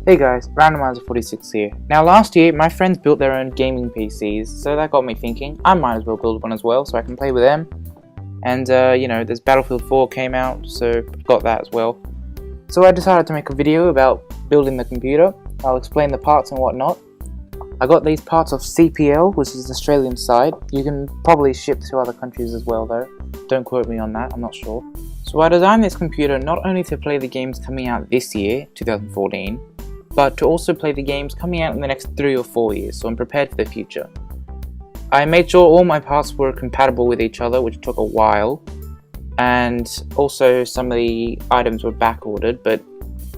Hey guys, Randomizer46 here. Now last year, my friends built their own gaming PCs, so that got me thinking, I might as well build one as well, so I can play with them. And there's Battlefield 4 came out, so I've got that as well. So I decided to make a video about building the computer. I'll explain the parts and whatnot. I got these parts off CPL, which is the Australian side. You can probably ship to other countries as well though. Don't quote me on that, I'm not sure. So I designed this computer not only to play the games coming out this year, 2014, but to also play the games coming out in the next 3 or 4 years, so I'm prepared for the future. I made sure all my parts were compatible with each other, which took a while, and also some of the items were back ordered, but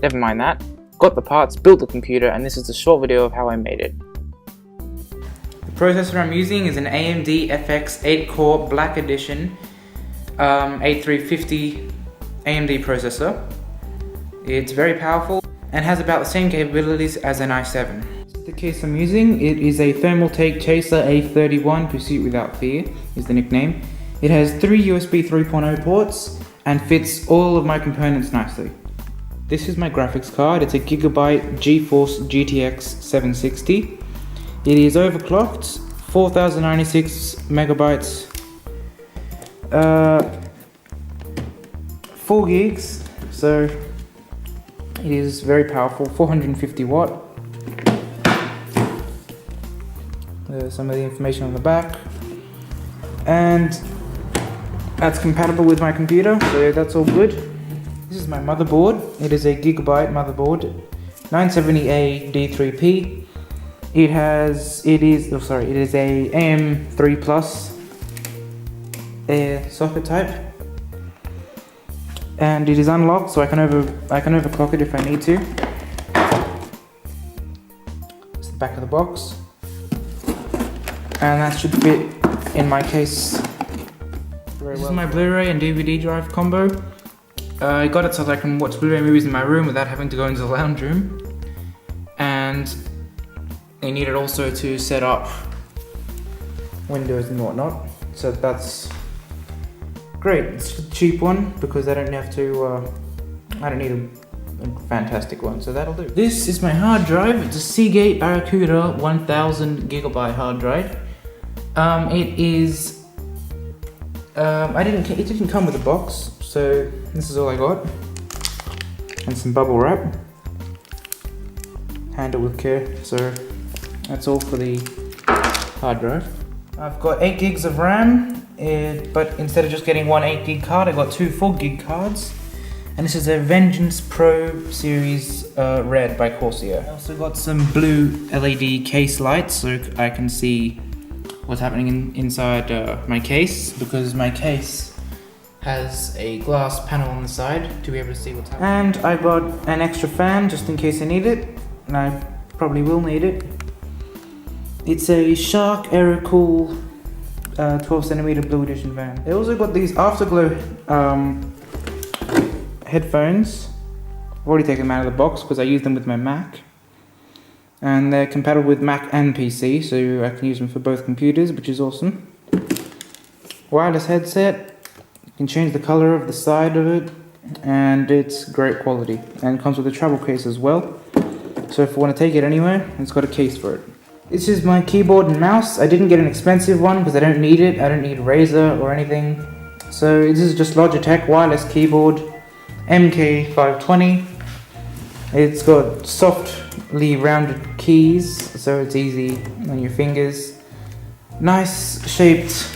never mind that. Got the parts, built the computer, and this is a short video of how I made it. The processor I'm using is an AMD FX 8-core Black Edition 8350 AMD processor. It's very powerful and has about the same capabilities as an i7. The case I'm using, it is a Thermaltake Chaser A31 Pursuit Without Fear is the nickname. It has 3 USB 3.0 ports and fits all of my components nicely. This is my graphics card. It's a Gigabyte GeForce GTX 760. It is overclocked, 4096 megabytes, 4 gigs, so it is very powerful, 450 watt. There's some of the information on the back, and that's compatible with my computer, so that's all good. This is my motherboard. It is a Gigabyte motherboard, 970A D3P. It is a AM3 Plus socket type, and it is unlocked, so I can overclock it if I need to. It's the back of the box, and that should fit in my case very well. This is my Blu-ray and DVD drive combo. I got it so that I can watch Blu-ray movies in my room without having to go into the lounge room, and I need it also to set up Windows and whatnot, so that's great. It's a cheap one because I don't have to, I don't need a fantastic one, so that'll do. This is my hard drive. It's a Seagate Barracuda 1000 gigabyte hard drive. It didn't come with a box, so this is all I got. And some bubble wrap. Handle with care, so that's all for the hard drive. I've got 8 gigs of RAM. But instead of just getting one 8 gig card, I got 2 4 gig cards, and this is a Vengeance Pro Series Red by Corsair. I also got some blue LED case lights so I can see what's happening inside my case, because my case has a glass panel on the side to be able to see what's happening. And I got an extra fan just in case I need it, and I probably will need it. It's a Shark Aerocool 12cm Blue Edition fan. I also got these Afterglow headphones. I've already taken them out of the box because I use them with my Mac, and they're compatible with Mac and PC, so I can use them for both computers, which is awesome. Wireless headset. You can change the color of the side of it, and it's great quality, and it comes with a travel case as well, so if I want to take it anywhere, it's got a case for it. This is my keyboard and mouse. I didn't get an expensive one because I don't need it. I don't need Razer or anything. So this is just Logitech wireless keyboard, MK520. It's got softly rounded keys, so it's easy on your fingers. Nice shaped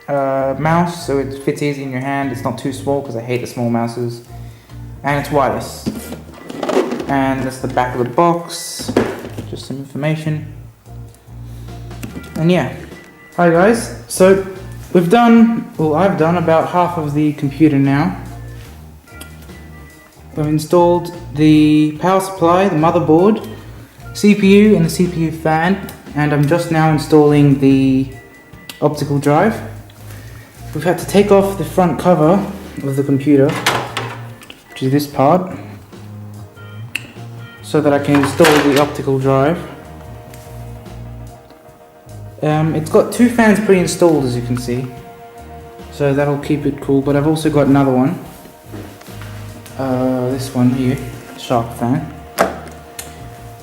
mouse, so it fits easy in your hand. It's not too small because I hate the small mouses. And it's wireless. And that's the back of the box. Just some information. And yeah, hi guys. So I've done about half of the computer now. I've installed the power supply, the motherboard, CPU and the CPU fan, and I'm just now installing the optical drive. We've had to take off the front cover of the computer, which is this part, so that I can install the optical drive. It's got 2 fans pre-installed, as you can see, so that'll keep it cool, but I've also got another one, this one here, Shark fan.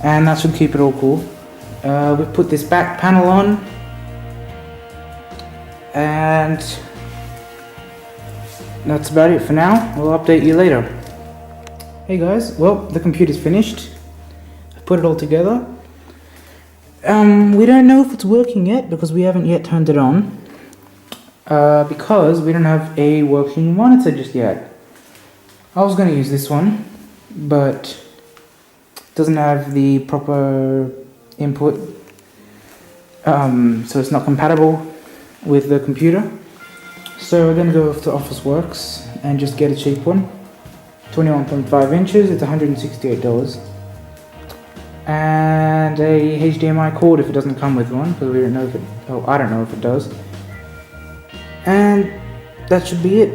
and that should keep it all cool. We put this back panel on, and that's about it for now. We'll update you later. Hey guys, well, the computer's finished. I put it all together. We don't know if it's working yet because we haven't yet turned it on. Because we don't have a working monitor just yet. I was going to use this one, but it doesn't have the proper input, so it's not compatible with the computer. So we're going to go to Officeworks and just get a cheap one. 21.5 inches, it's $168. And a HDMI cord if it doesn't come with one, because we don't know if it, I don't know if it does. And that should be it.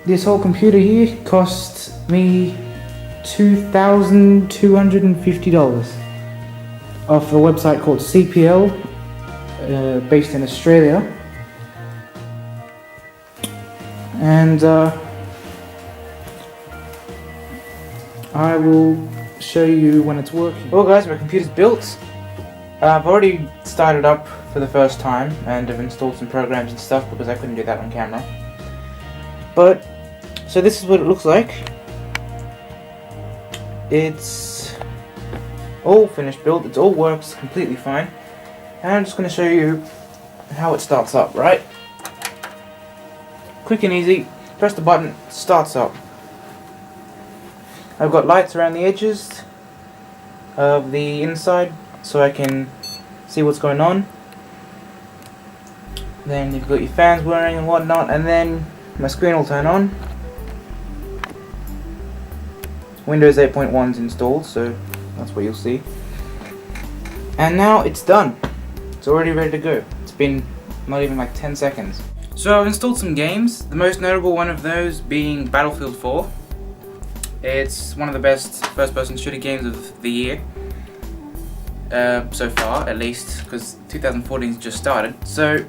This whole computer here cost me $2,250 off a website called CPL, based in Australia. And I will show you when it's working. Well guys, my computer's built. I've already started up for the first time and I've installed some programs and stuff because I couldn't do that on camera. But, so this is what it looks like. It's all finished built, it all works completely fine. And I'm just going to show you how it starts up, right? Quick and easy, press the button, it starts up. I've got lights around the edges of the inside so I can see what's going on. Then you've got your fans whirring and whatnot, and then my screen will turn on. Windows 8.1 is installed, so that's what you'll see. And now it's done. It's already ready to go. It's been not even like 10 seconds. So I've installed some games, the most notable one of those being Battlefield 4. It's one of the best first-person shooter games of the year. So far, at least, because 2014's just started. So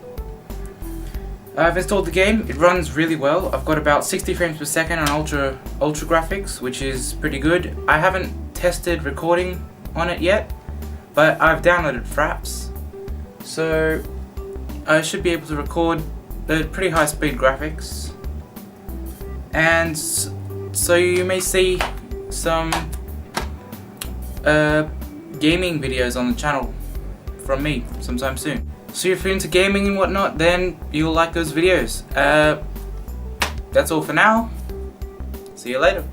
I've installed the game. It runs really well. I've got about 60 frames per second on ultra graphics, which is pretty good. I haven't tested recording on it yet, but I've downloaded Fraps, so I should be able to record the pretty high speed graphics. And so you may see some gaming videos on the channel from me sometime soon. So if you're into gaming and whatnot, then you'll like those videos. That's all for now. See you later.